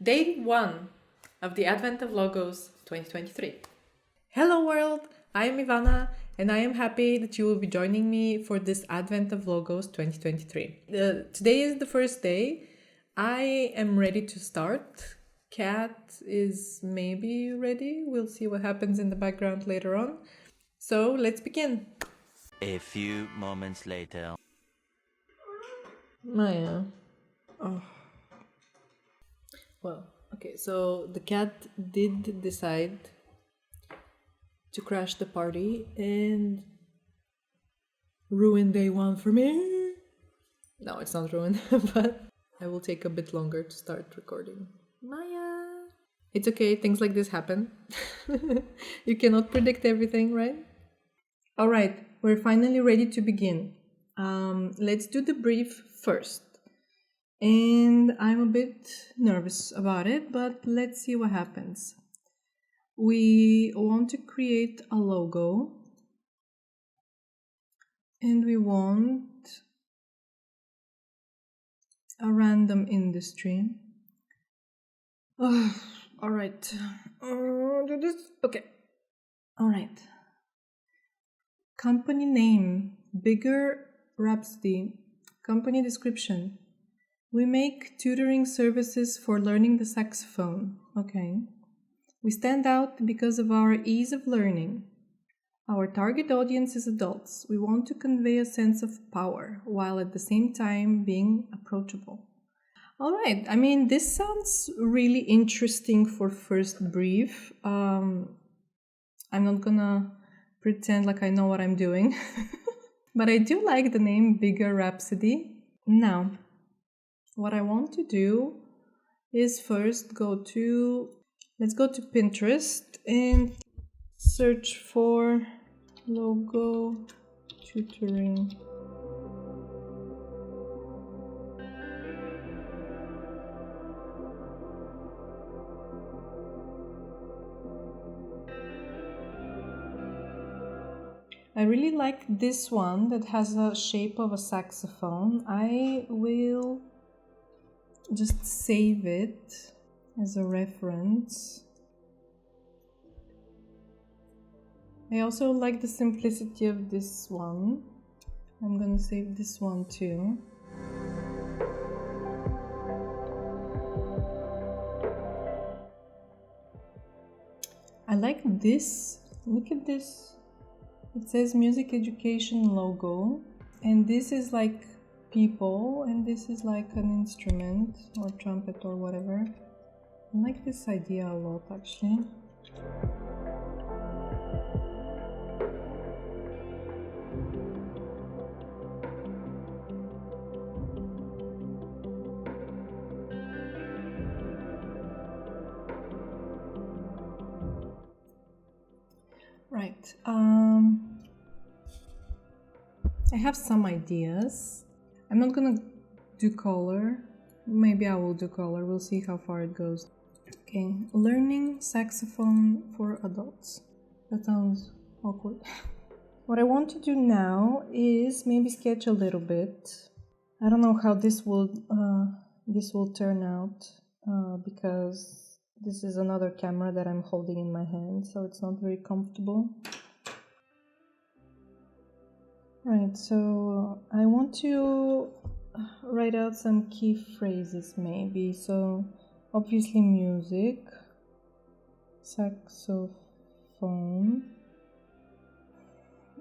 Day 1 of the Advent of Logos 2023. Hello world, I am Ivana and I am happy that you will be joining me for this Advent of Logos 2023. Today is the first day. I am ready to start. Cat is maybe ready. We'll see what happens in the background later on. So let's begin. A few moments later. Maya. Oh. Well, okay, so the cat did decide to crash the party and ruin day 1 for me. No, it's not ruined, but I will take a bit longer to start recording. Maya! It's okay, things like this happen. You cannot predict everything, right? Alright, we're finally ready to begin. Let's do the brief first. And I'm a bit nervous about it, but let's see what happens. We want to create a logo and we want a random industry. Oh, all right. Do this. Okay. All right. Company name, Bigger Rhapsody. Company description. We make tutoring services for learning the saxophone. Okay. We stand out because of our ease of learning. Our target audience is adults. We want to convey a sense of power while at the same time being approachable. All right. I mean, this sounds really interesting for first brief. I'm not gonna pretend like I know what I'm doing, but I do like the name Bigger Rhapsody. Now, what I want to do is first let's go to Pinterest and search for logo tutoring. I really like this one that has a shape of a saxophone. I will just save it as a reference. I also like the simplicity of this one. I'm gonna save this one too. I like this. Look at this. It says music education logo, and this is like people, and this is like an instrument or trumpet or whatever. I like this idea a lot, actually. Right. I have some ideas. I'm not gonna do color. Maybe I will do color. We'll see how far it goes. Okay, learning saxophone for adults. That sounds awkward. What I want to do now is maybe sketch a little bit. I don't know how this will turn out because this is another camera that I'm holding in my hand, so it's not very comfortable. Right, so I want to write out some key phrases maybe. So obviously music, saxophone,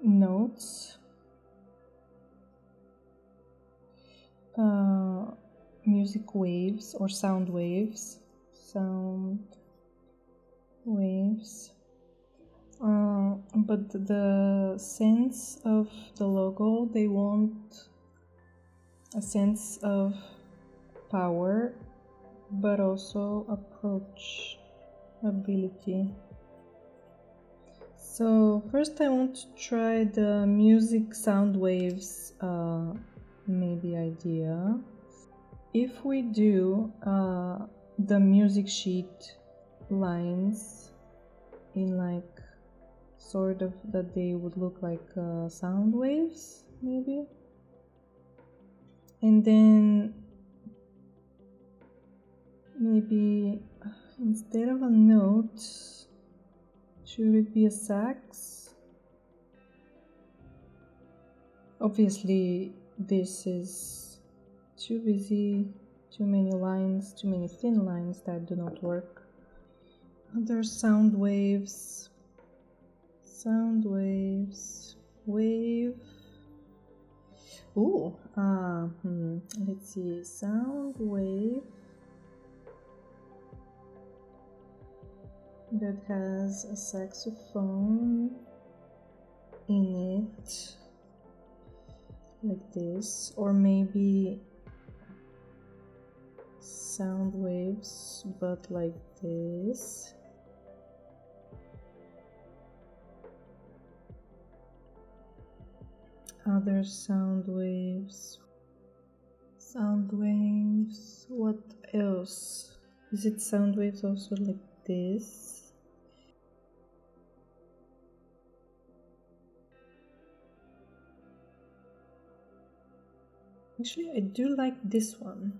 notes, music waves or sound waves. But the sense of the logo, they want a sense of power, but also approachability. So first I want to try the music sound waves maybe idea. If we do the music sheet lines in like sort of that they would look like sound waves maybe, and then maybe instead of a note, should it be a sax? Obviously, this is too busy, too many lines, too many thin lines that do not work. Other sound waves, wave. Ooh, let's see, sound wave that has a saxophone in it, like this, or maybe sound waves but like this. Other sound waves, what else? Is it sound waves also like this? Actually, I do like this one.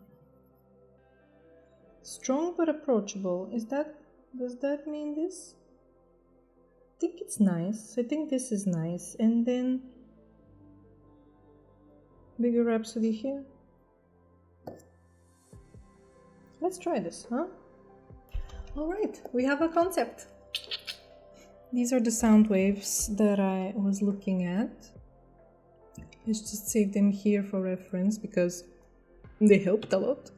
Strong but approachable. Does that mean this? I think it's nice. I think this is nice. And then bigger rhapsody here. Let's try this, huh? Alright, we have a concept. These are the sound waves that I was looking at. Let's just save them here for reference because they helped a lot.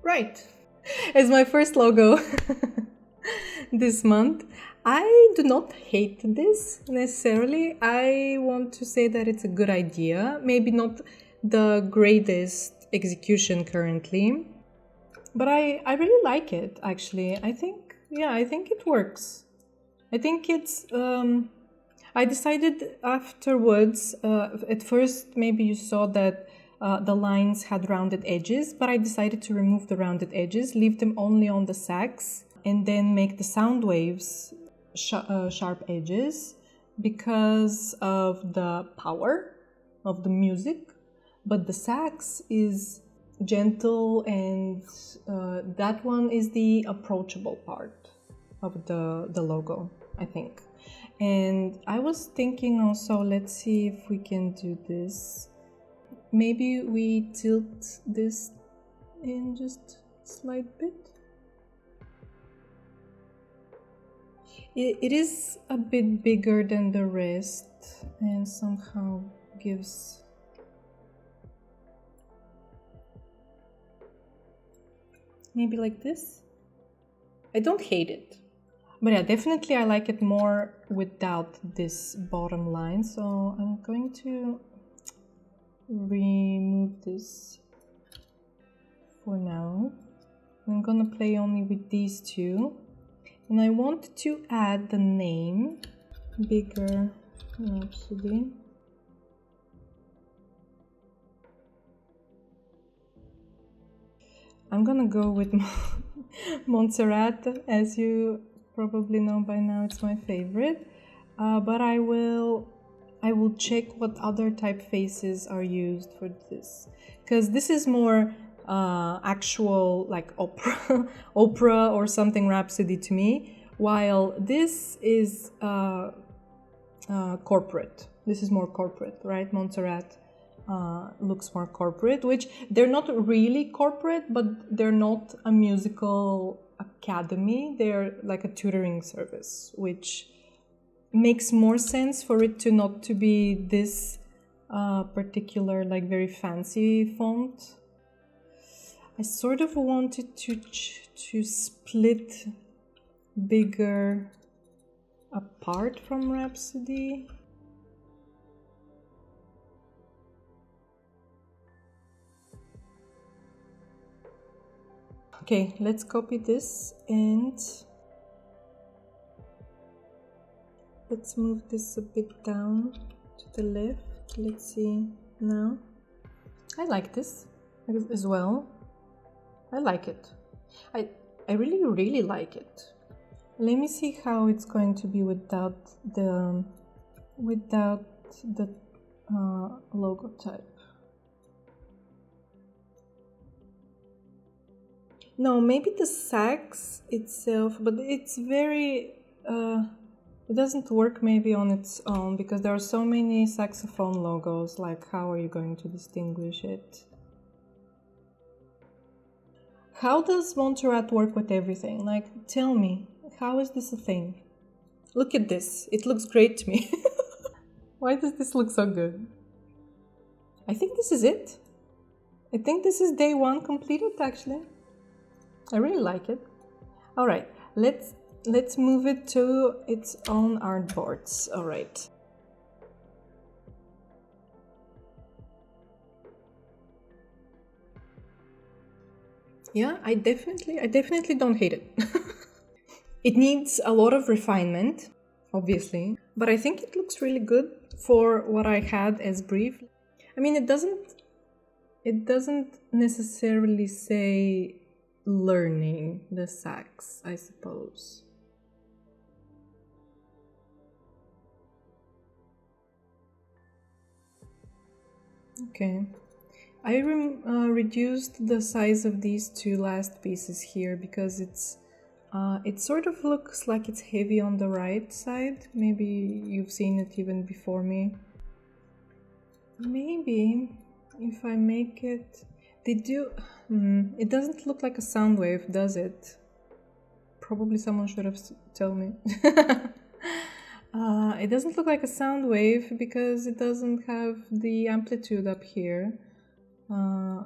Right, as my first logo this month. I do not hate this necessarily. I want to say that it's a good idea. Maybe not the greatest execution currently, but I really like it actually. I think it works. I think it's I decided afterwards, at first maybe you saw that the lines had rounded edges, but I decided to remove the rounded edges, leave them only on the sax, and then make the sound waves sharp edges because of the power of the music. But the sax is gentle, and that one is the approachable part of the logo, I think. And I was thinking also, let's see if we can do this. Maybe we tilt this in just a slight bit. It is a bit bigger than the rest and somehow gives maybe like this. I don't hate it. But yeah, definitely I like it more without this bottom line. So I'm going to remove this for now. I'm gonna play only with these two. And I want to add the name, Bigger Rhapsody. I'm gonna go with Montserrat, as you probably know by now, it's my favorite. But I will check what other typefaces are used for this, because this is more actual like opera or something Rhapsody to me, while this is corporate. This is more corporate, right? Montserrat looks more corporate, which they're not really corporate, but they're not a musical academy. They're like a tutoring service, which makes more sense for it to not to be this particular, like, very fancy font. I sort of wanted to split bigger apart from Rhapsody. Okay, let's copy this and let's move this a bit down to the left. Let's see now. I like this as well. I like it. I really like it. Let me see how it's going to be without the logo type. No, maybe the sax itself, but it's very it doesn't work maybe on its own because there are so many saxophone logos. Like, how are you going to distinguish it? How does Montserrat work with everything? Like, tell me, how is this a thing? Look at this. It looks great to me. Why does this look so good? I think this is it. I think this is day 1 completed, actually. I really like it. All right, let's move it to its own artboards. All right. Yeah, I definitely don't hate it. It needs a lot of refinement, obviously, but I think it looks really good for what I had as brief. I mean, it doesn't necessarily say learning the sax, I suppose. Okay. I reduced the size of these 2 last pieces here because it sort of looks like it's heavy on the right side. Maybe you've seen it even before me. Maybe if I make it... it doesn't look like a sound wave, does it? Probably someone should have told me. It doesn't look like a sound wave because it doesn't have the amplitude up here.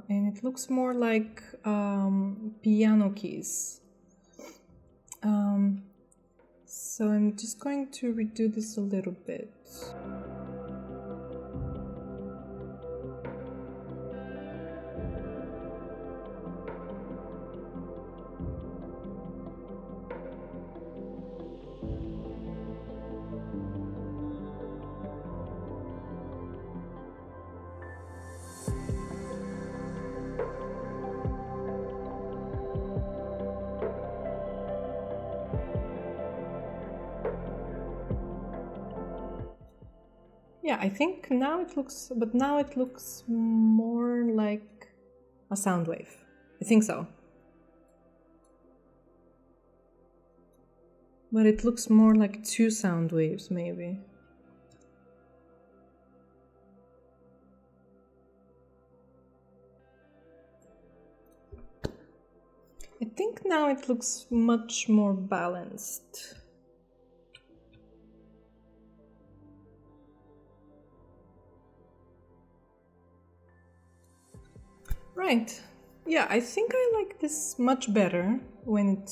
And it looks more like piano keys. So I'm just going to redo this a little bit. Yeah, I think now it looks more like a sound wave. I think so. But it looks more like 2 sound waves, maybe. I think now it looks much more balanced. Right. Yeah, I think I like this much better when it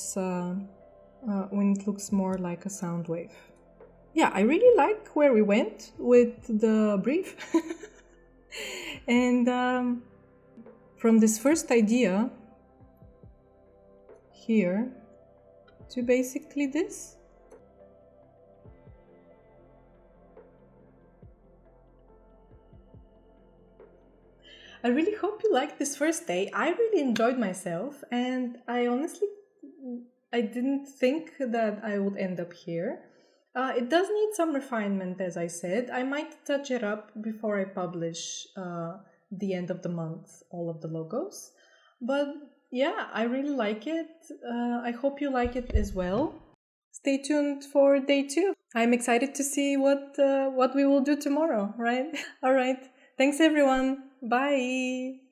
looks more like a sound wave. Yeah, I really like where we went with the brief. And from this first idea here to basically this. I really hope you liked this first day. I really enjoyed myself, and I didn't think that I would end up here. It does need some refinement, as I said. I might touch it up before I publish the end of the month, all of the logos. But yeah, I really like it. I hope you like it as well. Stay tuned for day 2. I'm excited to see what we will do tomorrow, right? All right. Thanks, everyone. Bye.